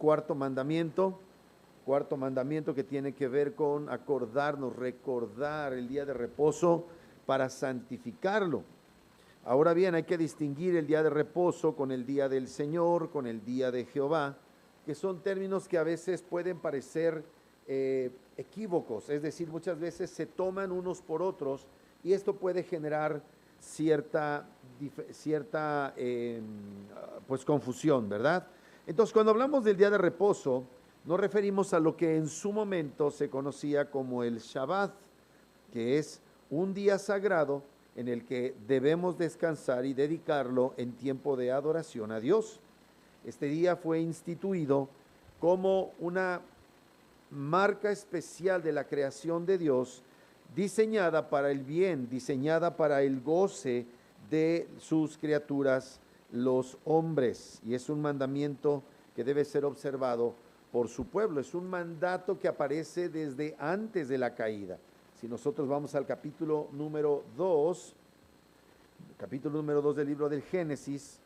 cuarto mandamiento que tiene que ver con acordarnos, recordar el día de reposo para santificarlo. Ahora bien, hay que distinguir el día de reposo con el día del Señor, con el día de Jehová, que son términos que a veces pueden parecer equívocos, es decir, muchas veces se toman unos por otros y esto puede generar cierta pues confusión, ¿verdad? Entonces, cuando hablamos del día de reposo, nos referimos a lo que en su momento se conocía como el Shabbat, que es un día sagrado en el que debemos descansar y dedicarlo en tiempo de adoración a Dios. Este día fue instituido como una marca especial de la creación de Dios, diseñada para el bien, diseñada para el goce de sus criaturas, los hombres, y es un mandamiento que debe ser observado por su pueblo. Es un mandato que aparece desde antes de la caída. Si nosotros vamos al capítulo número 2 del libro del Génesis,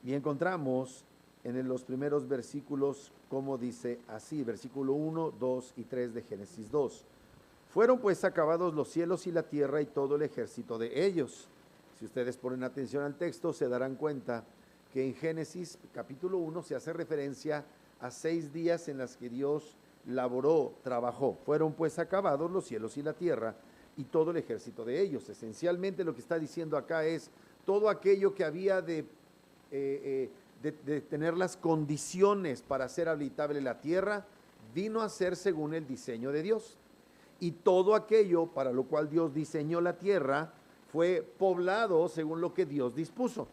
y encontramos en los primeros versículos como dice así, versículo 1, 2 y 3 de Génesis 2. Fueron pues acabados los cielos y la tierra y todo el ejército de ellos. Si ustedes ponen atención al texto, se darán cuenta que en Génesis capítulo 1 se hace referencia a 6 días en las que Dios laboró, trabajó. Fueron pues acabados los cielos y la tierra y todo el ejército de ellos. Esencialmente lo que está diciendo acá es todo aquello que había de tener las condiciones para hacer habitable la tierra, vino a ser según el diseño de Dios. Y todo aquello para lo cual Dios diseñó la tierra fue poblado según lo que Dios dispuso.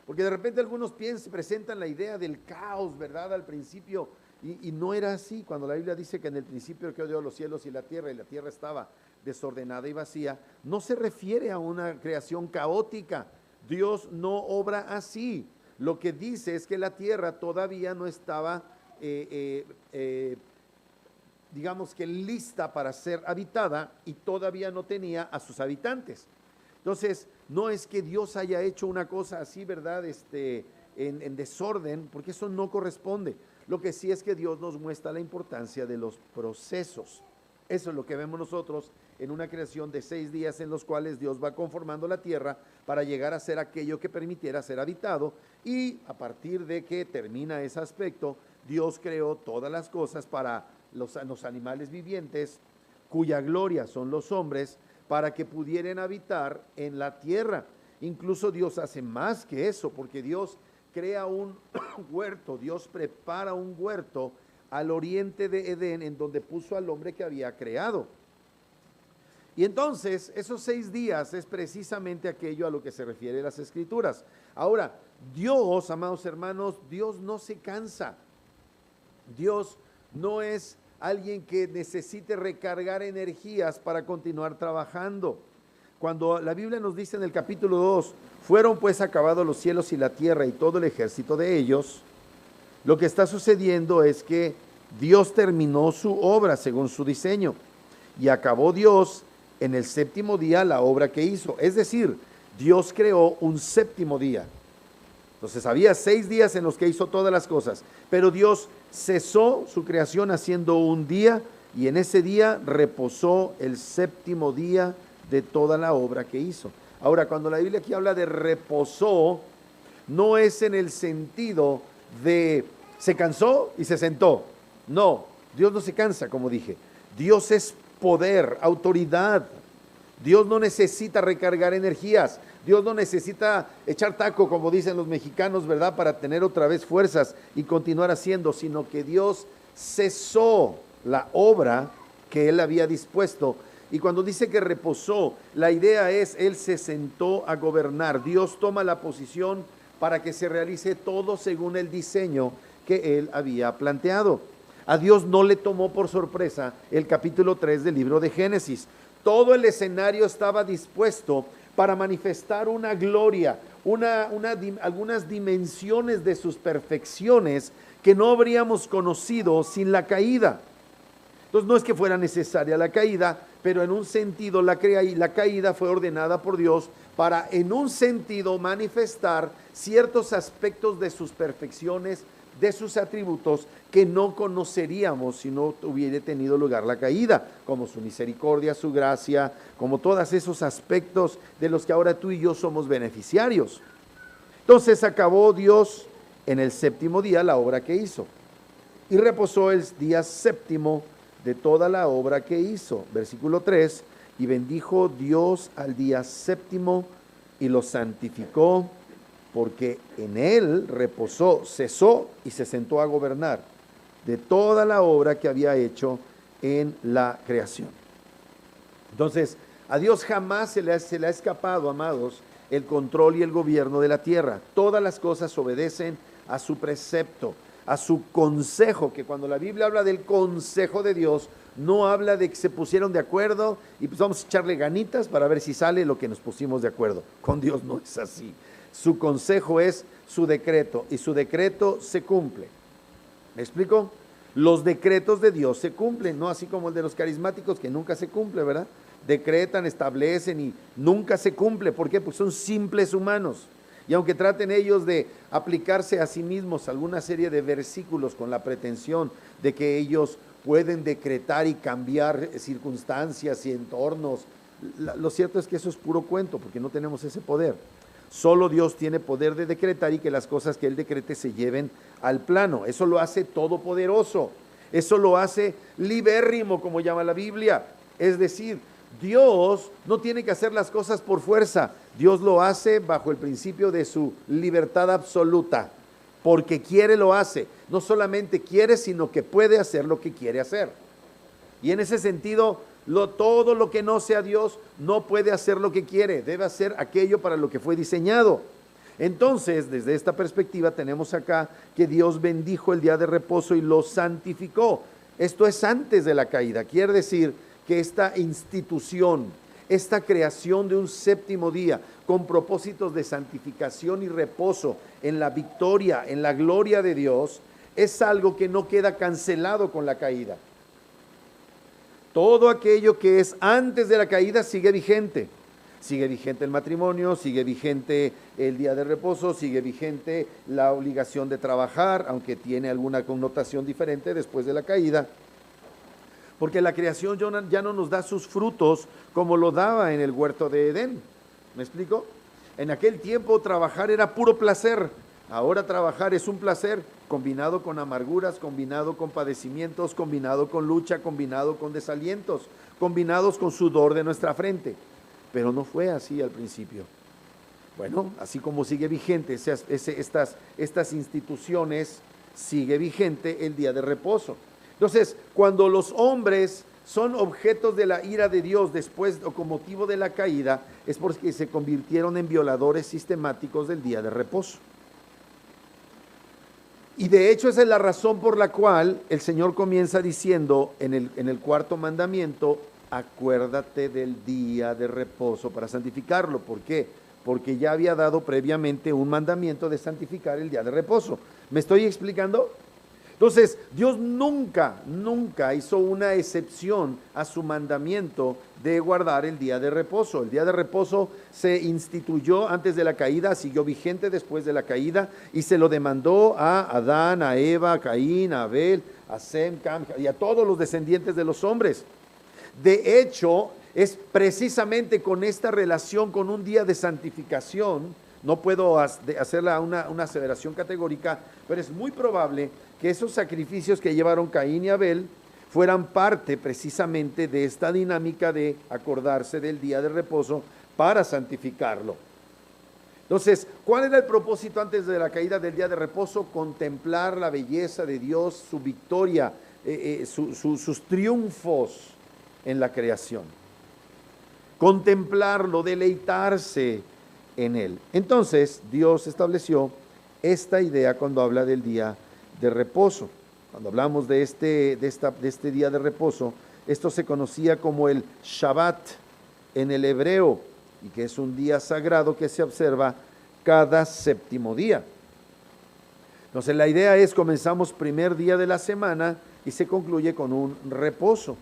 Porque de repente algunos presentan la idea del caos, ¿verdad? Al principio, y no era así. Cuando la Biblia dice que en el principio creó Dios los cielos y la tierra estaba desordenada y vacía, no se refiere a una creación caótica. Dios no obra así. Lo que dice es que la tierra todavía no estaba, digamos que lista para ser habitada y todavía no tenía a sus habitantes. Entonces, no es que Dios haya hecho una cosa así, ¿verdad? En desorden, porque eso no corresponde. Lo que sí es que Dios nos muestra la importancia de los procesos. Eso es lo que vemos nosotros en una creación de 6 días en los cuales Dios va conformando la tierra para llegar a ser aquello que permitiera ser habitado, y a partir de que termina ese aspecto, Dios creó todas las cosas para los animales vivientes, cuya gloria son los hombres, para que pudieran habitar en la tierra. Incluso Dios hace más que eso, porque Dios crea un huerto, Dios prepara un huerto al oriente de Edén, en donde puso al hombre que había creado. Y entonces, esos 6 días es precisamente aquello a lo que se refiere las Escrituras. Ahora, Dios, amados hermanos, Dios no se cansa. Dios no es alguien que necesite recargar energías para continuar trabajando. Cuando la Biblia nos dice en el capítulo 2, fueron pues acabados los cielos y la tierra y todo el ejército de ellos, lo que está sucediendo es que Dios terminó su obra según su diseño, y acabó Dios en el séptimo día la obra que hizo. Es decir, Dios creó un séptimo día. Entonces había 6 días en los que hizo todas las cosas, pero Dios cesó su creación haciendo un día, y en ese día reposó el séptimo día de toda la obra que hizo. Ahora, cuando la Biblia aquí habla de reposó, no es en el sentido de se cansó y se sentó. No, Dios no se cansa, como dije. Dios es poder, autoridad. Dios no necesita recargar energías. Dios no necesita echar taco, como dicen los mexicanos, ¿verdad?, para tener otra vez fuerzas y continuar haciendo, sino que Dios cesó la obra que Él había dispuesto. Y cuando dice que reposó, la idea es, Él se sentó a gobernar. Dios toma la posición para que se realice todo según el diseño que Él había planteado. A Dios no le tomó por sorpresa el capítulo 3 del libro de Génesis. Todo el escenario estaba dispuesto para manifestar una gloria, algunas dimensiones de sus perfecciones que no habríamos conocido sin la caída. Entonces no es que fuera necesaria la caída, pero en un sentido la caída fue ordenada por Dios para en un sentido manifestar ciertos aspectos de sus perfecciones, de sus atributos, que no conoceríamos si no hubiera tenido lugar la caída, como su misericordia, su gracia, como todos esos aspectos de los que ahora tú y yo somos beneficiarios. Entonces acabó Dios en el séptimo día la obra que hizo, y reposó el día séptimo de toda la obra que hizo. Versículo 3, y bendijo Dios al día séptimo y lo santificó, porque en él reposó, cesó y se sentó a gobernar de toda la obra que había hecho en la creación. Entonces, a Dios jamás se le ha escapado, amados, el control y el gobierno de la tierra. Todas las cosas obedecen a su precepto, a su consejo, que cuando la Biblia habla del consejo de Dios, no habla de que se pusieron de acuerdo y pues vamos a echarle ganitas para ver si sale lo que nos pusimos de acuerdo. Con Dios no es así. Su consejo es su decreto, y su decreto se cumple. ¿Me explico? Los decretos de Dios se cumplen, no así como el de los carismáticos, que nunca se cumple, ¿verdad? Decretan, establecen y nunca se cumple. ¿Por qué? Pues son simples humanos. Y aunque traten ellos de aplicarse a sí mismos alguna serie de versículos con la pretensión de que ellos pueden decretar y cambiar circunstancias y entornos, lo cierto es que eso es puro cuento, porque no tenemos ese poder. Solo Dios tiene poder de decretar y que las cosas que Él decrete se lleven al plano. Eso lo hace todopoderoso. Eso lo hace libérrimo, como llama la Biblia. Es decir, Dios no tiene que hacer las cosas por fuerza. Dios lo hace bajo el principio de su libertad absoluta. Porque quiere, lo hace. No solamente quiere, sino que puede hacer lo que quiere hacer. Y en ese sentido, todo lo que no sea Dios no puede hacer lo que quiere, debe hacer aquello para lo que fue diseñado. Entonces, desde esta perspectiva tenemos acá que Dios bendijo el día de reposo y lo santificó. Esto es antes de la caída, quiere decir que esta institución, esta creación de un séptimo día con propósitos de santificación y reposo en la victoria, en la gloria de Dios, es algo que no queda cancelado con la caída. Todo aquello que es antes de la caída sigue vigente. Sigue vigente el matrimonio, sigue vigente el día de reposo, sigue vigente la obligación de trabajar, aunque tiene alguna connotación diferente después de la caída. Porque la creación ya no nos da sus frutos como lo daba en el huerto de Edén. ¿Me explico? En aquel tiempo trabajar era puro placer. Ahora trabajar es un placer combinado con amarguras, combinado con padecimientos, combinado con lucha, combinado con desalientos, combinados con sudor de nuestra frente. Pero no fue así al principio. Bueno, así como sigue vigente estas instituciones, sigue vigente el día de reposo. Entonces, cuando los hombres son objetos de la ira de Dios después o con motivo de la caída, es porque se convirtieron en violadores sistemáticos del día de reposo. Y de hecho esa es la razón por la cual el Señor comienza diciendo en el cuarto mandamiento, acuérdate del día de reposo para santificarlo. ¿Por qué? Porque ya había dado previamente un mandamiento de santificar el día de reposo. ¿Me estoy explicando? Entonces, Dios nunca hizo una excepción a su mandamiento de guardar el día de reposo. El día de reposo se instituyó antes de la caída, siguió vigente después de la caída y se lo demandó a Adán, a Eva, a Caín, a Abel, a Sem, Cam y a todos los descendientes de los hombres. De hecho, es precisamente con esta relación con un día de santificación, no puedo hacerla una aseveración categórica, pero es muy probable que esos sacrificios que llevaron Caín y Abel fueran parte precisamente de esta dinámica de acordarse del día de reposo para santificarlo. Entonces, ¿cuál era el propósito antes de la caída del día de reposo? Contemplar la belleza de Dios, su victoria, sus triunfos en la creación. Contemplarlo, deleitarse en él. Entonces, Dios estableció esta idea cuando habla del día de reposo. Cuando hablamos de este día de reposo, esto se conocía como el Shabbat en el hebreo, y que es un día sagrado que se observa cada séptimo día. Entonces la idea es, comenzamos primer día de la semana y se concluye con un reposo.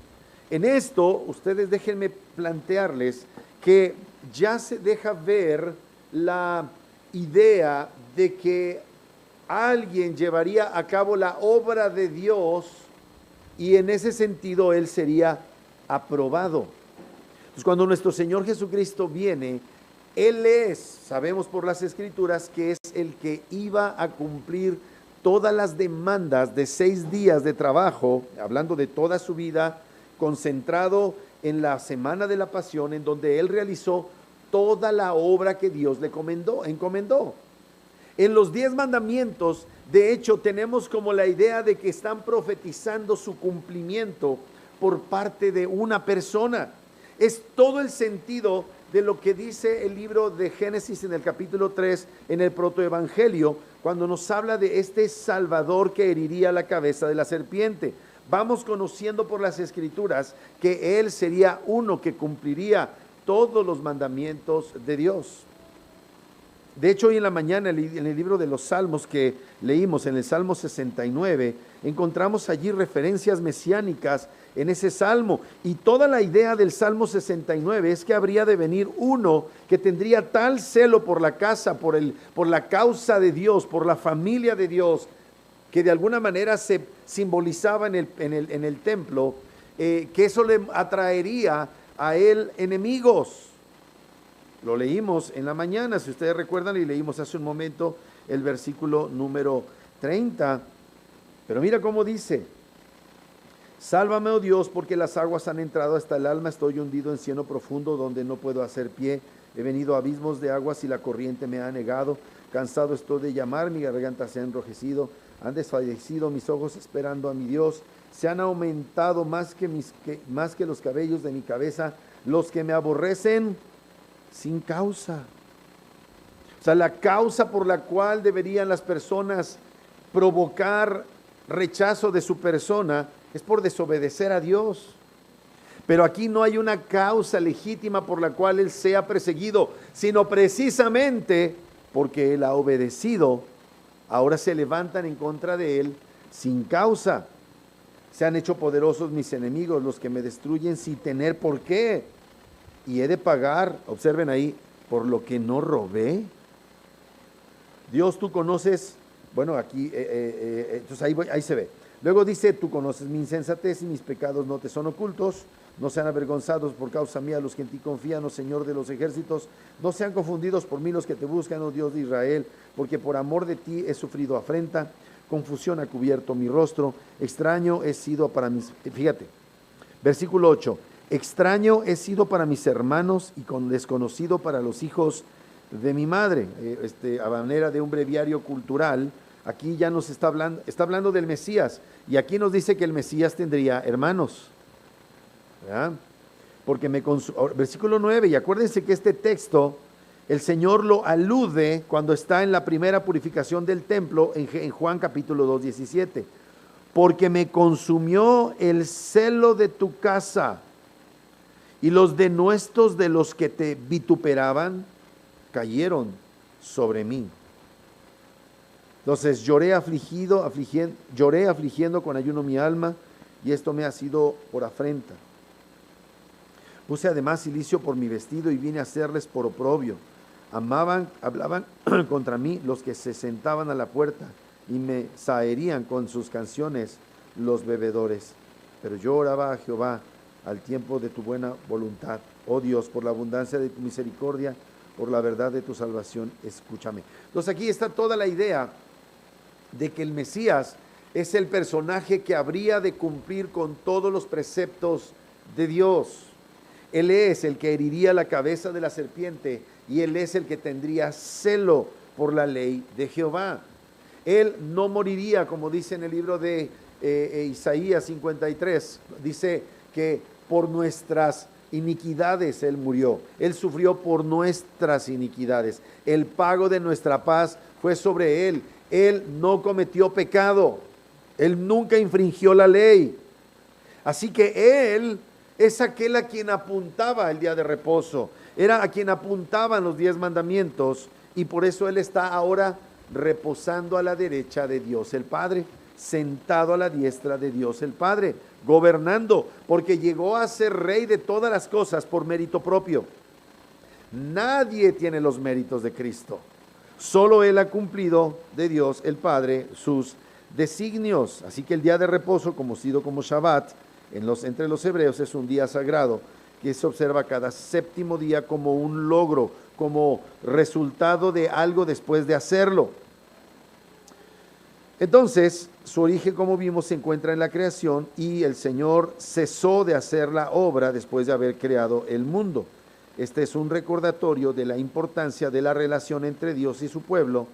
En esto, ustedes déjenme plantearles que ya se deja ver idea de que alguien llevaría a cabo la obra de Dios y en ese sentido él sería aprobado. Entonces, cuando nuestro Señor Jesucristo viene, Él es, sabemos por las Escrituras, que es el que iba a cumplir todas las demandas de 6 días de trabajo, hablando de toda su vida, concentrado en la semana de la pasión, en donde Él realizó toda la obra que Dios le encomendó. En los 10 mandamientos, de hecho, tenemos como la idea de que están profetizando su cumplimiento por parte de una persona. Es todo el sentido de lo que dice el libro de Génesis en el capítulo 3, en el protoevangelio, cuando nos habla de este Salvador que heriría la cabeza de la serpiente. Vamos conociendo por las Escrituras que Él sería uno que cumpliría todos los mandamientos de Dios. De hecho, hoy en la mañana en el libro de los Salmos que leímos, en el Salmo 69, encontramos allí referencias mesiánicas en ese salmo, y toda la idea del Salmo 69 es que habría de venir uno que tendría tal celo por la casa, por la causa de Dios, por la familia de Dios, que de alguna manera se simbolizaba en el templo, que eso le atraería a él enemigos. Lo leímos en la mañana, si ustedes recuerdan, y leímos hace un momento el versículo número 30, pero mira cómo dice: sálvame, oh Dios, porque las aguas han entrado hasta el alma, estoy hundido en cieno profundo donde no puedo hacer pie, he venido a abismos de aguas y la corriente me ha anegado, cansado estoy de llamar, mi garganta se ha enrojecido, han desfallecido mis ojos esperando a mi Dios, se han aumentado más que los cabellos de mi cabeza, los que me aborrecen sin causa. O sea, la causa por la cual deberían las personas provocar rechazo de su persona es por desobedecer a Dios. Pero aquí no hay una causa legítima por la cual él sea perseguido, sino precisamente porque él ha obedecido. Ahora se levantan en contra de él sin causa. Se han hecho poderosos mis enemigos, los que me destruyen sin tener por qué. Y he de pagar, observen ahí, por lo que no robé. Dios, tú conoces, bueno, aquí, entonces ahí se ve. Luego dice, tú conoces mi insensatez y mis pecados no te son ocultos, no sean avergonzados por causa mía los que en ti confían, oh Señor de los ejércitos, no sean confundidos por mí los que te buscan, oh Dios de Israel, porque por amor de ti he sufrido afrenta, confusión ha cubierto mi rostro, extraño he sido para mis, fíjate, versículo 8, extraño he sido para mis hermanos y desconocido para los hijos de mi madre. A manera de un breviario cultural, aquí ya nos está hablando del Mesías, y aquí nos dice que el Mesías tendría hermanos, ¿verdad? Porque versículo 9, y acuérdense que este texto el Señor lo alude cuando está en la primera purificación del templo en Juan capítulo 2, 17, porque me consumió el celo de tu casa y los denuestos de los que te vituperaban cayeron sobre mí. Entonces lloré afligiendo con ayuno mi alma, y esto me ha sido por afrenta. Puse además cilicio por mi vestido y vine a hacerles por oprobio. Hablaban contra mí los que se sentaban a la puerta y me zaherían con sus canciones los bebedores. Pero yo oraba a Jehová al tiempo de tu buena voluntad. Oh Dios, por la abundancia de tu misericordia, por la verdad de tu salvación, escúchame. Entonces aquí está toda la idea de que el Mesías es el personaje que habría de cumplir con todos los preceptos de Dios. Él es el que heriría la cabeza de la serpiente y él es el que tendría celo por la ley de Jehová. Él no moriría, como dice en el libro de Isaías 53, dice que por nuestras iniquidades él murió, él sufrió por nuestras iniquidades, el pago de nuestra paz fue sobre él, él no cometió pecado, él nunca infringió la ley, así que él es aquel a quien apuntaba el día de reposo, era a quien apuntaban los 10 mandamientos, y por eso él está ahora reposando a la derecha de Dios el Padre, sentado a la diestra de Dios el Padre, gobernando, porque llegó a ser rey de todas las cosas por mérito propio. Nadie tiene los méritos de Cristo. Solo Él ha cumplido de Dios el Padre sus designios. Así que el día de reposo, conocido como Shabbat, entre los hebreos es un día sagrado que se observa cada séptimo día como un logro, como resultado de algo después de hacerlo. Entonces, su origen, como vimos, se encuentra en la creación y el Señor cesó de hacer la obra después de haber creado el mundo. Este es un recordatorio de la importancia de la relación entre Dios y su pueblo,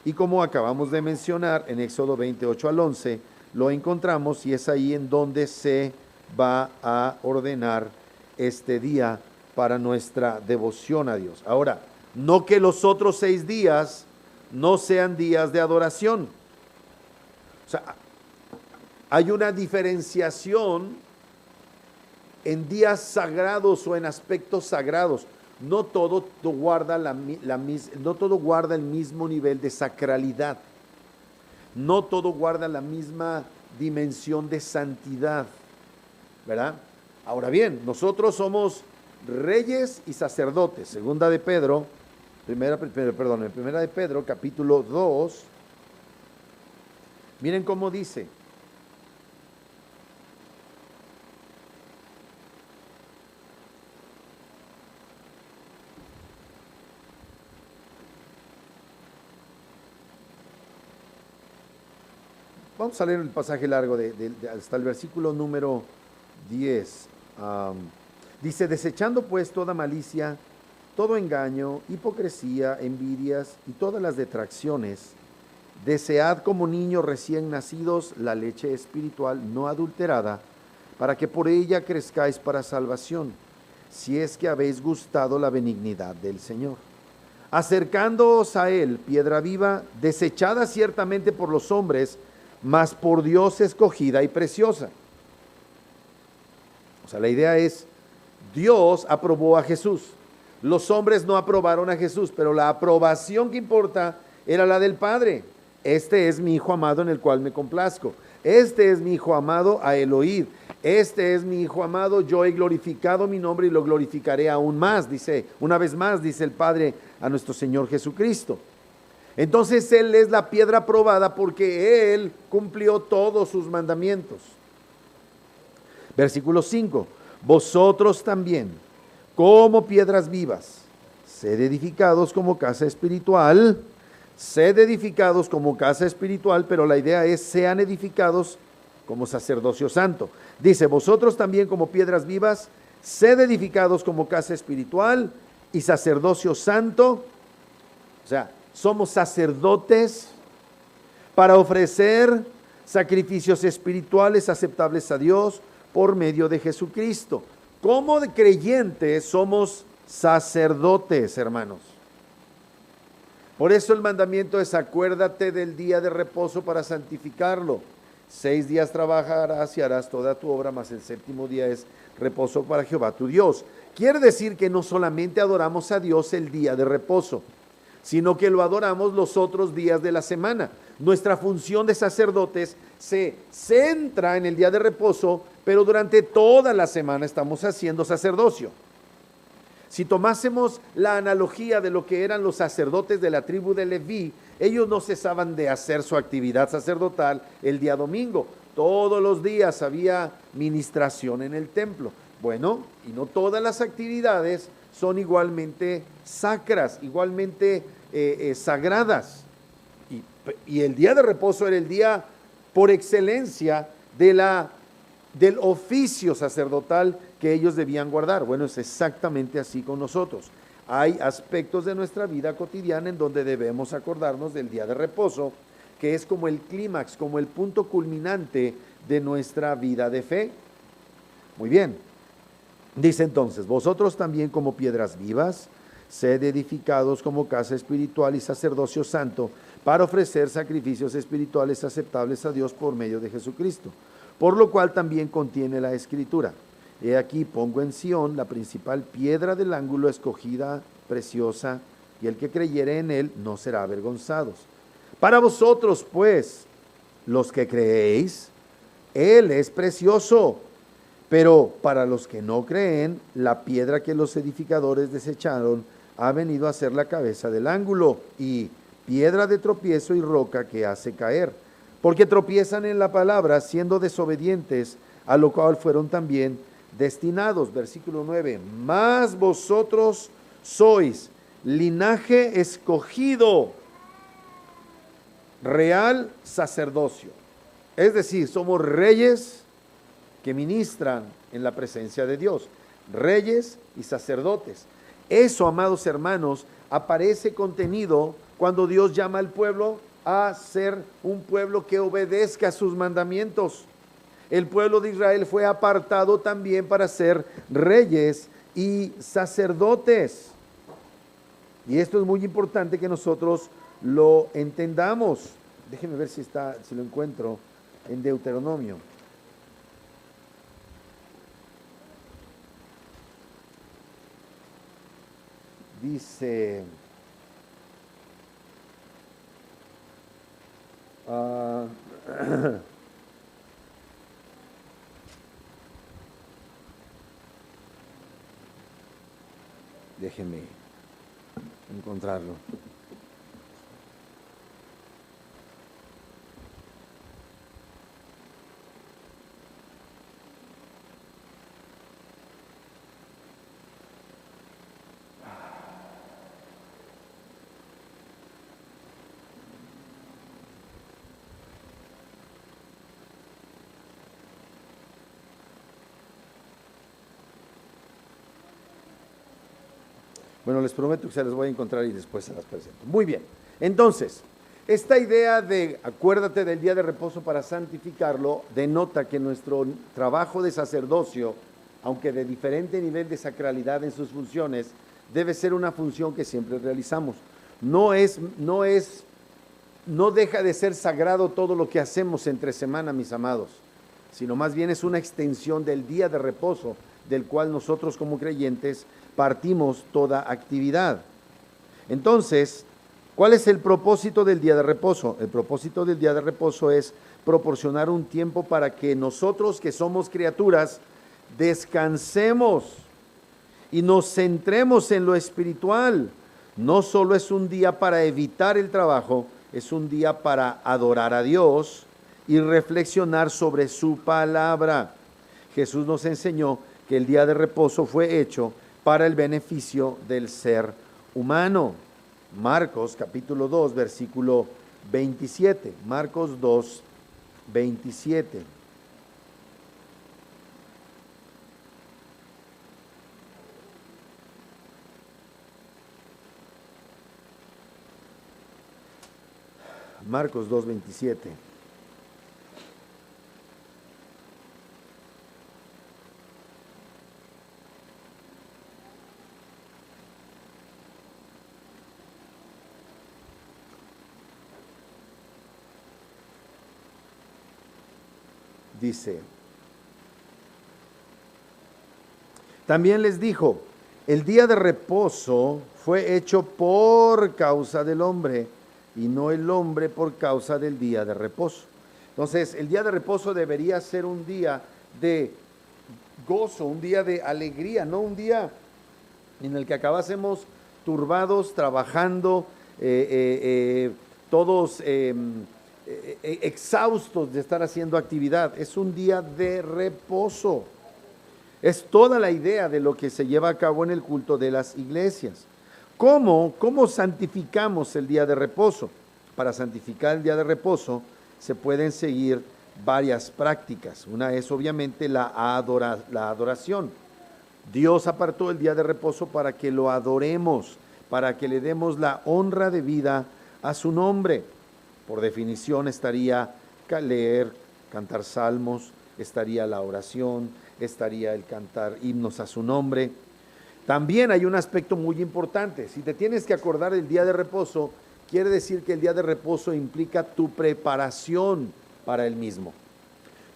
y como acabamos de mencionar en Éxodo 28 al 11, lo encontramos y es ahí en donde se va a ordenar este día para nuestra devoción a Dios. Ahora, no que los otros 6 días no sean días de adoración. O sea, hay una diferenciación en días sagrados o en aspectos sagrados. No todo guarda no todo guarda el mismo nivel de sacralidad. No todo guarda la misma dimensión de santidad, ¿verdad? Ahora bien, nosotros somos reyes y sacerdotes. En primera de Pedro, capítulo 2. Miren cómo dice. Vamos a leer el pasaje largo hasta el versículo número 10. Dice, desechando pues toda malicia, todo engaño, hipocresía, envidias y todas las detracciones, desead como niños recién nacidos la leche espiritual no adulterada, para que por ella crezcáis para salvación, si es que habéis gustado la benignidad del Señor. Acercándoos a Él, piedra viva, desechada ciertamente por los hombres, mas por Dios escogida y preciosa. O sea, la idea es, Dios aprobó a Jesús. Los hombres no aprobaron a Jesús, pero la aprobación que importa era la del Padre. Este es mi Hijo amado en el cual me complazco. Este es mi Hijo amado, a él oíd. Este es mi Hijo amado, yo he glorificado mi nombre y lo glorificaré aún más, una vez más, dice el Padre a nuestro Señor Jesucristo. Entonces Él es la piedra aprobada porque Él cumplió todos sus mandamientos. Versículo 5. Vosotros también, como piedras vivas, sed edificados como casa espiritual, pero la idea es sean edificados como sacerdocio santo. Dice, vosotros también como piedras vivas, sed edificados como casa espiritual y sacerdocio santo. O sea, somos sacerdotes para ofrecer sacrificios espirituales aceptables a Dios por medio de Jesucristo. Como creyentes somos sacerdotes, hermanos. Por eso el mandamiento es acuérdate del día de reposo para santificarlo. 6 días trabajarás y harás toda tu obra, mas el séptimo día es reposo para Jehová tu Dios. Quiere decir que no solamente adoramos a Dios el día de reposo, sino que lo adoramos los otros días de la semana. Nuestra función de sacerdotes se centra en el día de reposo, pero durante toda la semana estamos haciendo sacerdocio. Si tomásemos la analogía de lo que eran los sacerdotes de la tribu de Leví, ellos no cesaban de hacer su actividad sacerdotal el día domingo. Todos los días había ministración en el templo. Bueno, y no todas las actividades son igualmente sacras, igualmente sagradas. Y el día de reposo era el día por excelencia del oficio sacerdotal que ellos debían guardar. Bueno, es exactamente así con nosotros. Hay aspectos de nuestra vida cotidiana en donde debemos acordarnos del día de reposo, que es como el clímax, como el punto culminante de nuestra vida de fe. Muy bien. Dice entonces, vosotros también como piedras vivas, sed edificados como casa espiritual y sacerdocio santo, para ofrecer sacrificios espirituales aceptables a Dios por medio de Jesucristo. Por lo cual también contiene la Escritura. He aquí pongo en Sión la principal piedra del ángulo, escogida, preciosa, y el que creyere en él no será avergonzado. Para vosotros, pues, los que creéis, él es precioso. Pero para los que no creen, la piedra que los edificadores desecharon ha venido a ser la cabeza del ángulo y piedra de tropiezo y roca que hace caer, porque tropiezan en la palabra, siendo desobedientes, a lo cual fueron también destinados. Versículo 9, mas vosotros sois linaje escogido, real sacerdocio. Es decir, somos reyes que ministran en la presencia de Dios, reyes y sacerdotes. Eso, amados hermanos, aparece contenido cuando Dios llama al pueblo a ser un pueblo que obedezca sus mandamientos. El pueblo de Israel fue apartado también para ser reyes y sacerdotes. Y esto es muy importante que nosotros lo entendamos. Déjenme ver si lo encuentro en Deuteronomio. Dice, déjenme encontrarlo. Bueno, les prometo que se las voy a encontrar y después se las presento. Muy bien. Entonces, esta idea de acuérdate del día de reposo para santificarlo, denota que nuestro trabajo de sacerdocio, aunque de diferente nivel de sacralidad en sus funciones, debe ser una función que siempre realizamos. No deja de ser sagrado todo lo que hacemos entre semana, mis amados, sino más bien es una extensión del día de reposo, del cual nosotros como creyentes partimos toda actividad. Entonces, ¿cuál es el propósito del día de reposo? El propósito del día de reposo es proporcionar un tiempo para que nosotros que somos criaturas descansemos y nos centremos en lo espiritual. No solo es un día para evitar el trabajo, es un día para adorar a Dios y reflexionar sobre su palabra. Jesús nos enseñó que el día de reposo fue hecho para el beneficio del ser humano. Marcos capítulo 2, versículo 27. Marcos 2, 27. Marcos 2, 27. Dice, también les dijo, el día de reposo fue hecho por causa del hombre y no el hombre por causa del día de reposo. Entonces, el día de reposo debería ser un día de gozo, un día de alegría, no un día en el que acabásemos turbados, trabajando, todos exhaustos de estar haciendo actividad. Es un día de reposo. Es toda la idea de lo que se lleva a cabo en el culto de las iglesias. ¿Cómo santificamos el día de reposo? Para santificar el día de reposo se pueden seguir varias prácticas. Una es obviamente la adoración. Dios apartó el día de reposo para que lo adoremos, para que le demos la honra debida a su nombre. Por definición estaría leer, cantar salmos, estaría la oración, estaría el cantar himnos a su nombre. También hay un aspecto muy importante. Si te tienes que acordar del día de reposo, quiere decir que el día de reposo implica tu preparación para el mismo.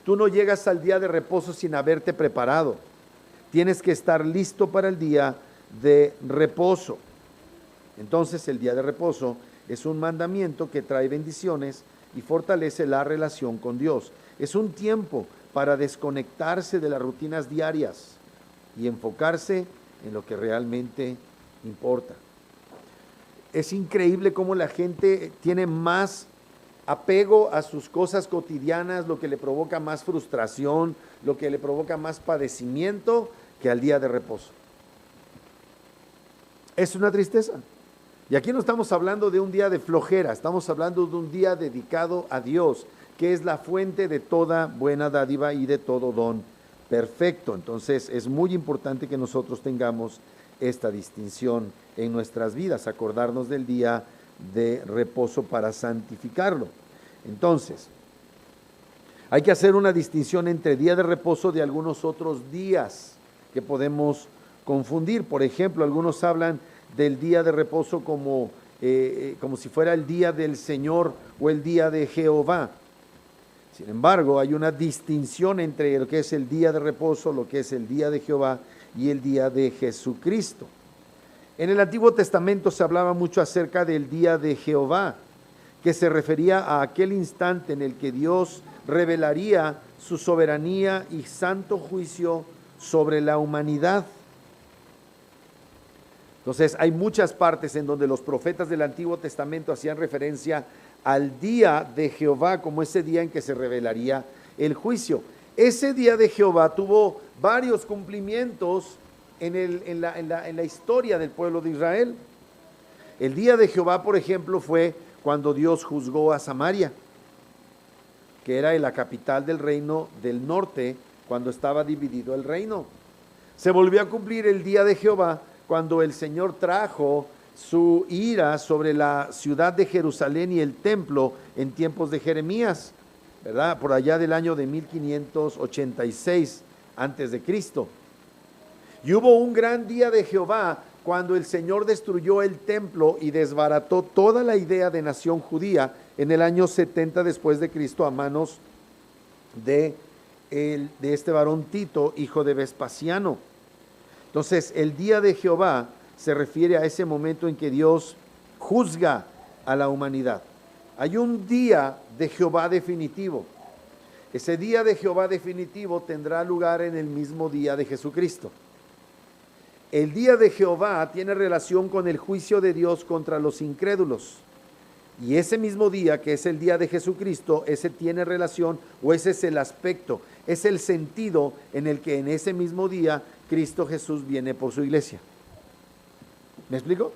Tú no llegas al día de reposo sin haberte preparado. Tienes que estar listo para el día de reposo. Entonces, el día de reposo es un mandamiento que trae bendiciones y fortalece la relación con Dios. Es un tiempo para desconectarse de las rutinas diarias y enfocarse en lo que realmente importa. es increíble cómo la gente tiene más apego a sus cosas cotidianas, lo que le provoca más frustración, lo que le provoca más padecimiento que al día de reposo. Es una tristeza. Y aquí no estamos hablando de un día de flojera, estamos hablando de un día dedicado a Dios, que es la fuente de toda buena dádiva y de todo don perfecto. Entonces es muy importante que nosotros tengamos esta distinción en nuestras vidas, acordarnos del día de reposo para santificarlo. Entonces, hay que hacer una distinción entre día de reposo de algunos otros días que podemos confundir. Por ejemplo, algunos hablan del día de reposo como si fuera el día del Señor o el día de Jehová. Sin embargo, hay una distinción entre lo que es el día de reposo, lo que es el día de Jehová y el día de Jesucristo. En el Antiguo Testamento se hablaba mucho acerca del día de Jehová, que se refería a aquel instante en el que Dios revelaría su soberanía y santo juicio sobre la humanidad. Entonces, hay muchas partes en donde los profetas del Antiguo Testamento hacían referencia al día de Jehová como ese día en que se revelaría el juicio. Ese día de Jehová tuvo varios cumplimientos en la historia del pueblo de Israel. El día de Jehová, por ejemplo, fue cuando Dios juzgó a Samaria, que era la capital del reino del norte, cuando estaba dividido el reino. Se volvió a cumplir el día de Jehová cuando el Señor trajo su ira sobre la ciudad de Jerusalén y el templo en tiempos de Jeremías, ¿verdad? Por allá del año de 1586 antes de Cristo. Y hubo un gran día de Jehová cuando el Señor destruyó el templo y desbarató toda la idea de nación judía en el año 70 después de Cristo a manos de este varón Tito, hijo de Vespasiano. Entonces, el día de Jehová se refiere a ese momento en que Dios juzga a la humanidad. Hay un día de Jehová definitivo. Ese día de Jehová definitivo tendrá lugar en el mismo día de Jesucristo. El día de Jehová tiene relación con el juicio de Dios contra los incrédulos. Y ese mismo día, que es el día de Jesucristo, ese tiene relación, o ese es el aspecto, es el sentido en el que en ese mismo día Cristo Jesús viene por su iglesia. ¿Me explico?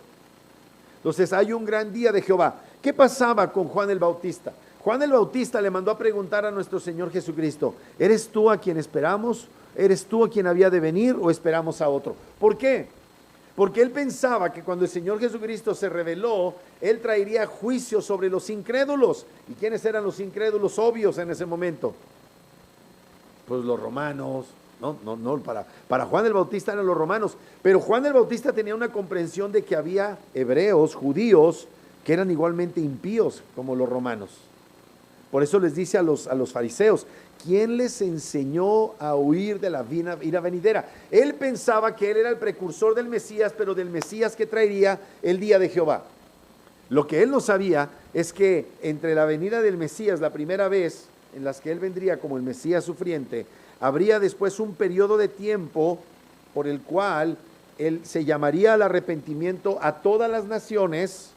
Entonces hay un gran día de Jehová. ¿Qué pasaba con Juan el Bautista? Juan el Bautista le mandó a preguntar a nuestro Señor Jesucristo: ¿eres tú a quien esperamos? ¿Eres tú a quien había de venir o esperamos a otro? ¿Por qué? Porque él pensaba que cuando el Señor Jesucristo se reveló, él traería juicio sobre los incrédulos. ¿Y quiénes eran los incrédulos obvios en ese momento? Pues los romanos. No, para Juan el Bautista eran los romanos, pero Juan el Bautista tenía una comprensión de que había hebreos, judíos, que eran igualmente impíos como los romanos. Por eso les dice a los fariseos: ¿quién les enseñó a huir de la ira venidera? Él pensaba que él era el precursor del Mesías, pero del Mesías que traería el día de Jehová. Lo que él no sabía es que entre la venida del Mesías, la primera vez en las que él vendría como el Mesías sufriente, habría después un periodo de tiempo por el cual él se llamaría al arrepentimiento a todas las naciones.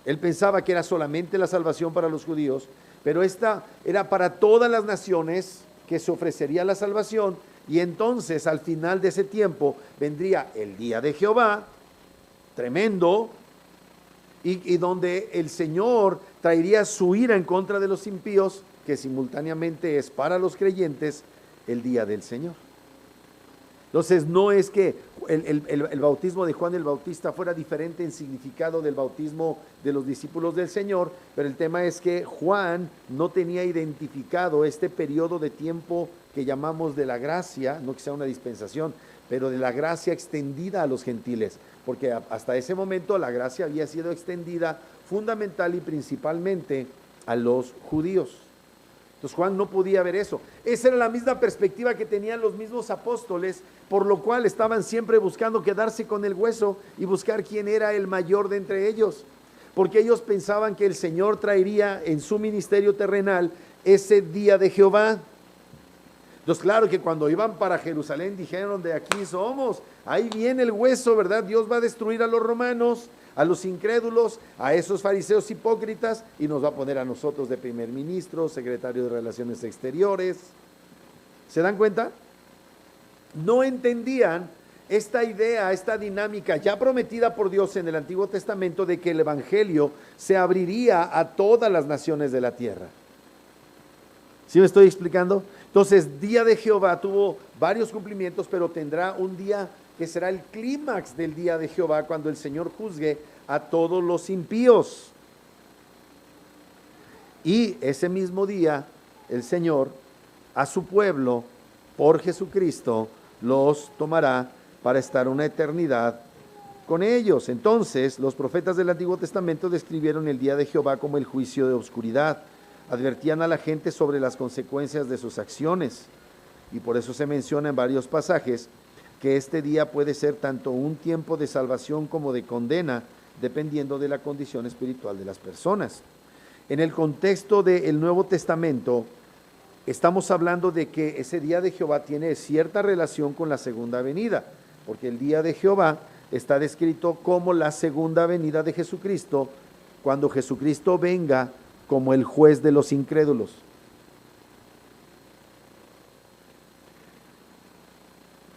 Él pensaba que era solamente la salvación para los judíos, pero esta era para todas las naciones que se ofrecería la salvación, y entonces al final de ese tiempo vendría el día de Jehová, tremendo, y donde el Señor traería su ira en contra de los impíos, que simultáneamente es para los creyentes el día del Señor. Entonces no es que el bautismo de Juan el Bautista fuera diferente en significado del bautismo de los discípulos del Señor, pero el tema es que Juan no tenía identificado este periodo de tiempo que llamamos de la gracia, no que sea una dispensación, pero de la gracia extendida a los gentiles, porque hasta ese momento la gracia había sido extendida fundamental y principalmente a los judíos. Entonces Juan no podía ver eso. Esa era la misma perspectiva que tenían los mismos apóstoles, por lo cual estaban siempre buscando quedarse con el hueso y buscar quién era el mayor de entre ellos, porque ellos pensaban que el Señor traería en su ministerio terrenal ese día de Jehová. Entonces claro que cuando iban para Jerusalén dijeron: de aquí somos, ahí viene el hueso, ¿verdad? Dios va a destruir a los romanos, a los incrédulos, a esos fariseos hipócritas, y nos va a poner a nosotros de primer ministro, secretario de Relaciones Exteriores. ¿Se dan cuenta? No entendían esta idea, esta dinámica ya prometida por Dios en el Antiguo Testamento de que el Evangelio se abriría a todas las naciones de la tierra. ¿Sí me estoy explicando? Entonces, día de Jehová tuvo varios cumplimientos, pero tendrá un día que será el clímax del día de Jehová, cuando el Señor juzgue a todos los impíos. Y ese mismo día, el Señor, a su pueblo, por Jesucristo, los tomará para estar una eternidad con ellos. Entonces, los profetas del Antiguo Testamento describieron el día de Jehová como el juicio de oscuridad. Advertían a la gente sobre las consecuencias de sus acciones. Y por eso se menciona en varios pasajes que este día puede ser tanto un tiempo de salvación como de condena, dependiendo de la condición espiritual de las personas. En el contexto del Nuevo Testamento, estamos hablando de que ese día de Jehová tiene cierta relación con la segunda venida, porque el día de Jehová está descrito como la segunda venida de Jesucristo, cuando Jesucristo venga como el juez de los incrédulos.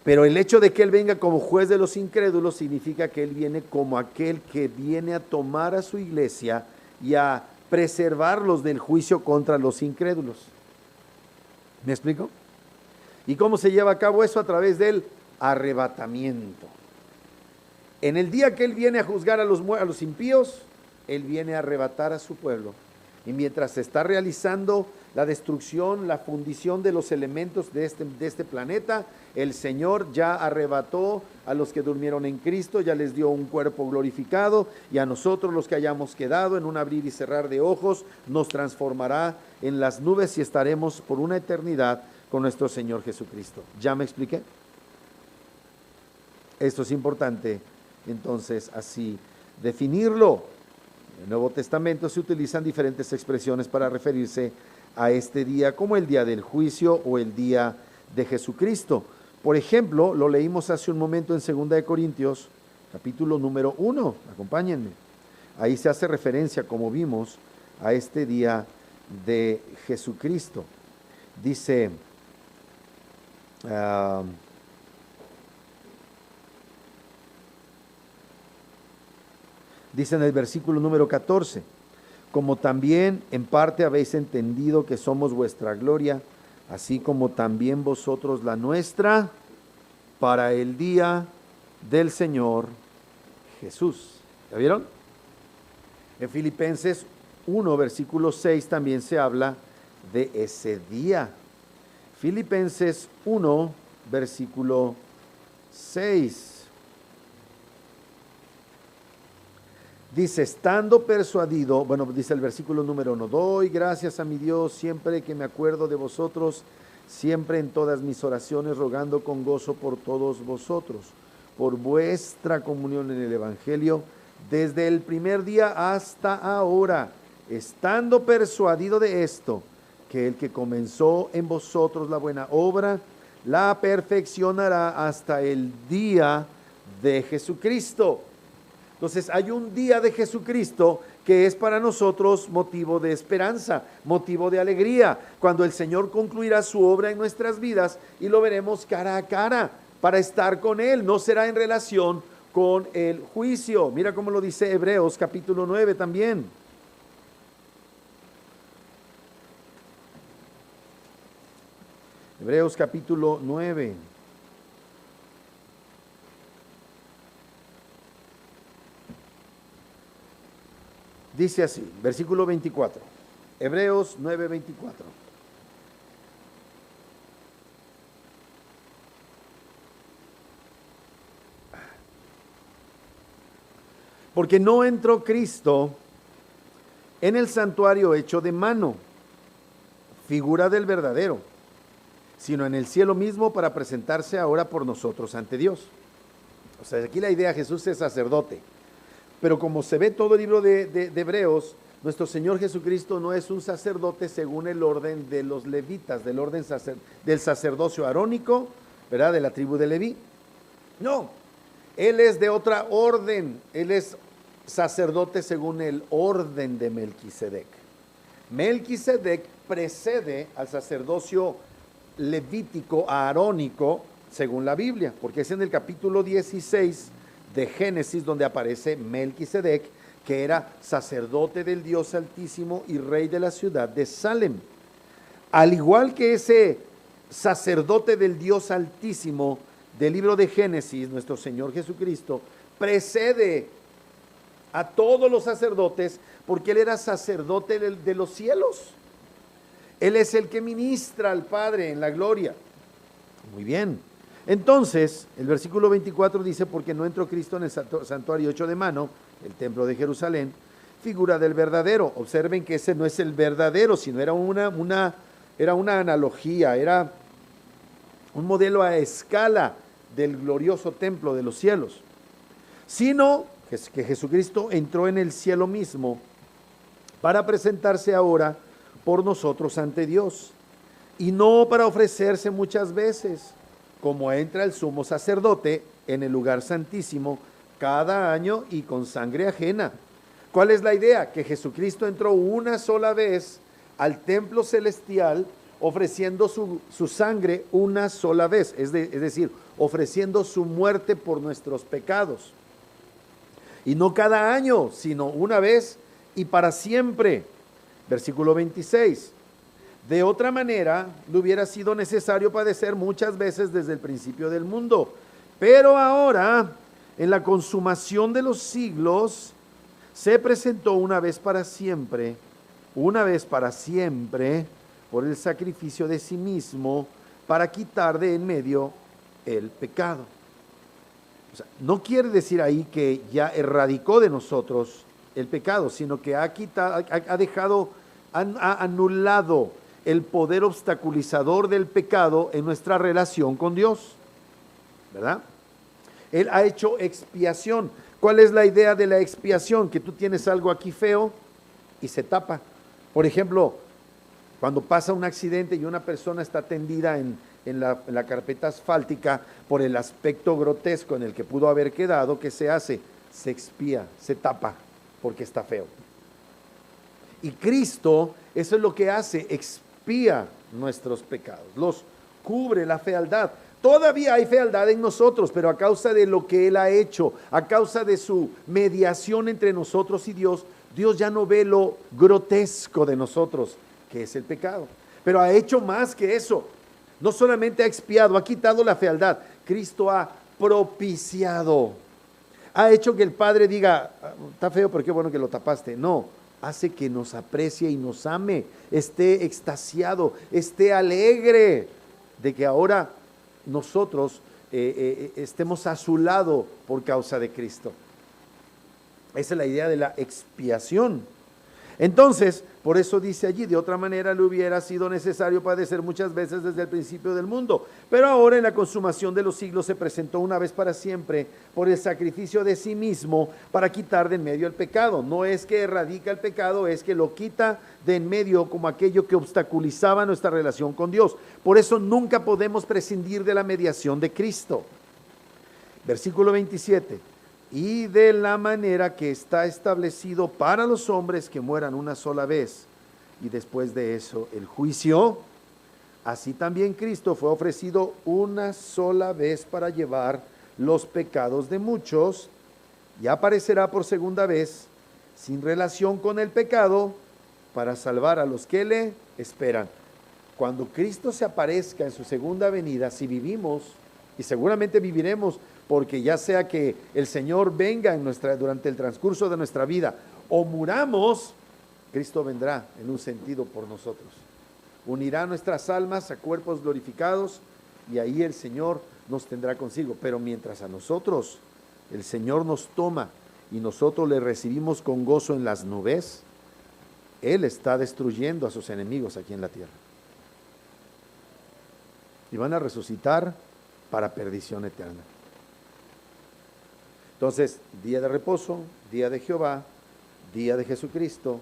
Pero el hecho de que Él venga como juez de los incrédulos significa que Él viene como aquel que viene a tomar a su iglesia y a preservarlos del juicio contra los incrédulos. ¿Me explico? ¿Y cómo se lleva a cabo eso? A través del arrebatamiento. En el día que Él viene a juzgar a los impíos, Él viene a arrebatar a su pueblo. Y mientras se está realizando la destrucción, la fundición de los elementos de este planeta, el Señor ya arrebató a los que durmieron en Cristo, ya les dio un cuerpo glorificado, y a nosotros los que hayamos quedado, en un abrir y cerrar de ojos, nos transformará en las nubes y estaremos por una eternidad con nuestro Señor Jesucristo. ¿Ya me expliqué? Esto es importante, entonces, así definirlo. En el Nuevo Testamento se utilizan diferentes expresiones para referirse a este día, como el día del juicio o el día de Jesucristo. Por ejemplo, lo leímos hace un momento en 2 de Corintios, capítulo número 1, acompáñenme. Ahí se hace referencia, como vimos, a este día de Jesucristo. Dice, dice en el versículo número 14, como también en parte habéis entendido que somos vuestra gloria, así como también vosotros la nuestra, para el día del Señor Jesús. ¿Ya vieron? En Filipenses 1, versículo 6 también se habla de ese día. Filipenses 1, versículo 6. Dice, estando persuadido, bueno, dice el versículo número 1, doy gracias a mi Dios siempre que me acuerdo de vosotros, siempre en todas mis oraciones, rogando con gozo por todos vosotros, por vuestra comunión en el Evangelio, desde el primer día hasta ahora, estando persuadido de esto, que el que comenzó en vosotros la buena obra, la perfeccionará hasta el día de Jesucristo. Entonces hay un día de Jesucristo que es para nosotros motivo de esperanza, motivo de alegría, cuando el Señor concluirá su obra en nuestras vidas y lo veremos cara a cara para estar con Él. No será en relación con el juicio. Mira cómo lo dice Hebreos capítulo 9 también. Hebreos capítulo 9. Dice así, versículo 24, Hebreos 9, 24. Porque no entró Cristo en el santuario hecho de mano, figura del verdadero, sino en el cielo mismo para presentarse ahora por nosotros ante Dios. O sea, aquí la idea, Jesús es sacerdote. Pero como se ve todo el libro de Hebreos, nuestro Señor Jesucristo no es un sacerdote según el orden de los levitas, del orden del sacerdocio arónico, ¿verdad? De la tribu de Leví. No, Él es de otra orden, Él es sacerdote según el orden de Melquisedec. Melquisedec precede al sacerdocio levítico arónico según la Biblia, porque es en el capítulo 16 de Génesis donde aparece Melquisedec, que era sacerdote del Dios Altísimo y rey de la ciudad de Salem. Al igual que ese sacerdote del Dios Altísimo del libro de Génesis, nuestro Señor Jesucristo precede a todos los sacerdotes porque Él era sacerdote de los cielos. Él es el que ministra al Padre en la gloria. Muy bien. Entonces, el versículo 24 dice, porque no entró Cristo en el santuario hecho de mano, el templo de Jerusalén, figura del verdadero. Observen que ese no es el verdadero, sino era una analogía, era un modelo a escala del glorioso templo de los cielos. Sino que Jesucristo entró en el cielo mismo para presentarse ahora por nosotros ante Dios, y no para ofrecerse muchas veces, como entra el sumo sacerdote en el lugar santísimo cada año y con sangre ajena. ¿Cuál es la idea? Que Jesucristo entró una sola vez al templo celestial ofreciendo su sangre una sola vez, es decir, ofreciendo su muerte por nuestros pecados. Y no cada año, sino una vez y para siempre. Versículo 26. De otra manera, le hubiera sido necesario padecer muchas veces desde el principio del mundo. Pero ahora, en la consumación de los siglos, se presentó una vez para siempre, por el sacrificio de sí mismo, para quitar de en medio el pecado. O sea, no quiere decir ahí que ya erradicó de nosotros el pecado, sino que ha anulado el poder obstaculizador del pecado en nuestra relación con Dios, ¿verdad? Él ha hecho expiación. ¿Cuál es la idea de la expiación? Que tú tienes algo aquí feo y se tapa. Por ejemplo, cuando pasa un accidente y una persona está tendida en la carpeta asfáltica por el aspecto grotesco en el que pudo haber quedado, ¿qué se hace? Se expía, se tapa, porque está feo. Y Cristo, eso es lo que hace, expía nuestros pecados, los cubre la fealdad. Todavía hay fealdad en nosotros, pero a causa de lo que Él ha hecho, a causa de su mediación entre nosotros y Dios, Dios ya no ve lo grotesco de nosotros, que es el pecado. Pero ha hecho más que eso. No solamente ha expiado, ha quitado la fealdad. Cristo ha propiciado. Ha hecho que el Padre diga, está feo, pero qué bueno que lo tapaste. No, hace que nos aprecie y nos ame, esté extasiado, esté alegre de que ahora nosotros estemos a su lado por causa de Cristo. Esa es la idea de la expiación. Entonces, por eso dice allí, de otra manera le hubiera sido necesario padecer muchas veces desde el principio del mundo, pero ahora en la consumación de los siglos se presentó una vez para siempre por el sacrificio de sí mismo para quitar de en medio el pecado. No es que erradica el pecado, es que lo quita de en medio como aquello que obstaculizaba nuestra relación con Dios. Por eso nunca podemos prescindir de la mediación de Cristo. Versículo 27. Y de la manera que está establecido para los hombres que mueran una sola vez, y después de eso el juicio, así también Cristo fue ofrecido una sola vez para llevar los pecados de muchos, y aparecerá por segunda vez, sin relación con el pecado, para salvar a los que le esperan. Cuando Cristo se aparezca en su segunda venida, si vivimos, y seguramente viviremos, porque ya sea que el Señor venga durante el transcurso de nuestra vida o muramos, Cristo vendrá en un sentido por nosotros. Unirá nuestras almas a cuerpos glorificados y ahí el Señor nos tendrá consigo. Pero mientras a nosotros el Señor nos toma y nosotros le recibimos con gozo en las nubes, Él está destruyendo a sus enemigos aquí en la tierra. Y van a resucitar para perdición eterna. Entonces, día de reposo, día de Jehová, día de Jesucristo,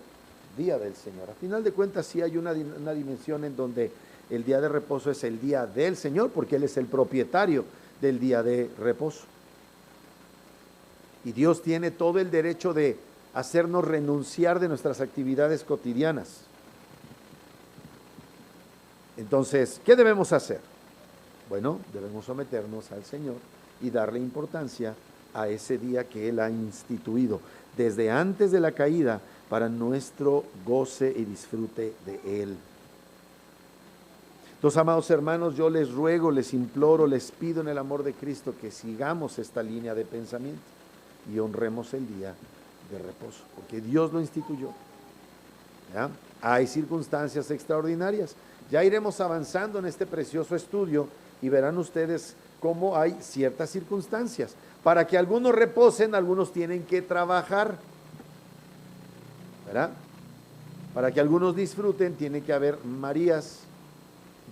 día del Señor. A final de cuentas, sí hay una dimensión en donde el día de reposo es el día del Señor, porque Él es el propietario del día de reposo. Y Dios tiene todo el derecho de hacernos renunciar de nuestras actividades cotidianas. Entonces, ¿qué debemos hacer? Bueno, debemos someternos al Señor y darle importancia a ese día que Él ha instituido desde antes de la caída para nuestro goce y disfrute de Él. Entonces, amados hermanos, yo les ruego, les imploro, les pido en el amor de Cristo que sigamos esta línea de pensamiento y honremos el día de reposo, porque Dios lo instituyó. ¿Ya? Hay circunstancias extraordinarias. Ya iremos avanzando en este precioso estudio y verán ustedes cómo hay ciertas circunstancias. Para que algunos reposen, algunos tienen que trabajar, ¿verdad? Para que algunos disfruten, tiene que haber Marías.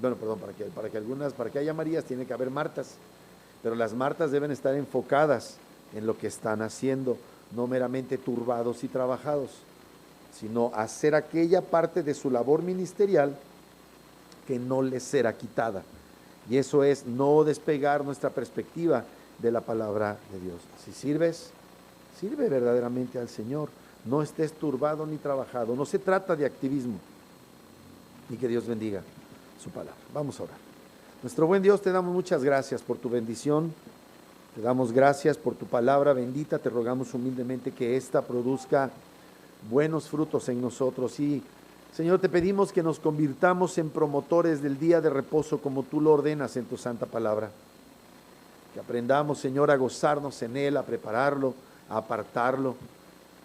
Bueno, perdón, para que haya Marías, tiene que haber Martas. Pero las Martas deben estar enfocadas en lo que están haciendo, no meramente turbados y trabajados, sino hacer aquella parte de su labor ministerial que no les será quitada. Y eso es no despegar nuestra perspectiva de la palabra de Dios. Si sirves, sirve verdaderamente al Señor. No estés turbado ni trabajado. No se trata de activismo. Y que Dios bendiga su palabra. Vamos a orar. Nuestro buen Dios, te damos muchas gracias por tu bendición. Te damos gracias por tu palabra bendita. Te rogamos humildemente que ésta produzca buenos frutos en nosotros. Y Señor, te pedimos que nos convirtamos en promotores del día de reposo como tú lo ordenas en tu santa palabra. Que aprendamos, Señor, a gozarnos en él, a prepararlo, a apartarlo,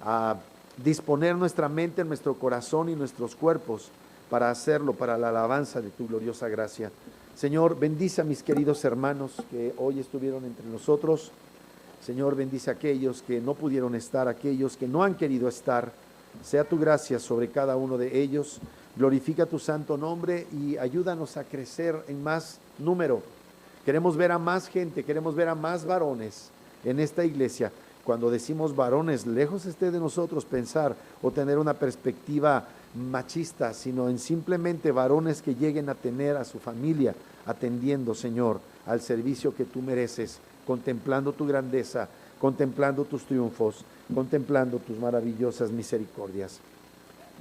a disponer nuestra mente, nuestro corazón y nuestros cuerpos para hacerlo, para la alabanza de tu gloriosa gracia. Señor, bendice a mis queridos hermanos que hoy estuvieron entre nosotros. Señor, bendice a aquellos que no pudieron estar, aquellos que no han querido estar. Sea tu gracia sobre cada uno de ellos. Glorifica tu santo nombre y ayúdanos a crecer en más número. Queremos ver a más gente, queremos ver a más varones en esta iglesia. Cuando decimos varones, lejos esté de nosotros pensar o tener una perspectiva machista, sino en simplemente varones que lleguen a tener a su familia atendiendo, Señor, al servicio que tú mereces, contemplando tu grandeza, contemplando tus triunfos, contemplando tus maravillosas misericordias.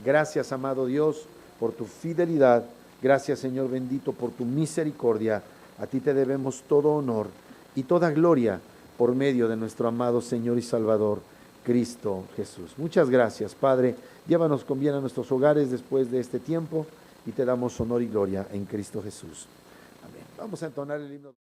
Gracias, amado Dios, por tu fidelidad. Gracias, Señor bendito, por tu misericordia. A ti te debemos todo honor y toda gloria por medio de nuestro amado Señor y Salvador, Cristo Jesús. Muchas gracias, Padre. Llévanos con bien a nuestros hogares después de este tiempo y te damos honor y gloria en Cristo Jesús. Amén. Vamos a entonar el himno.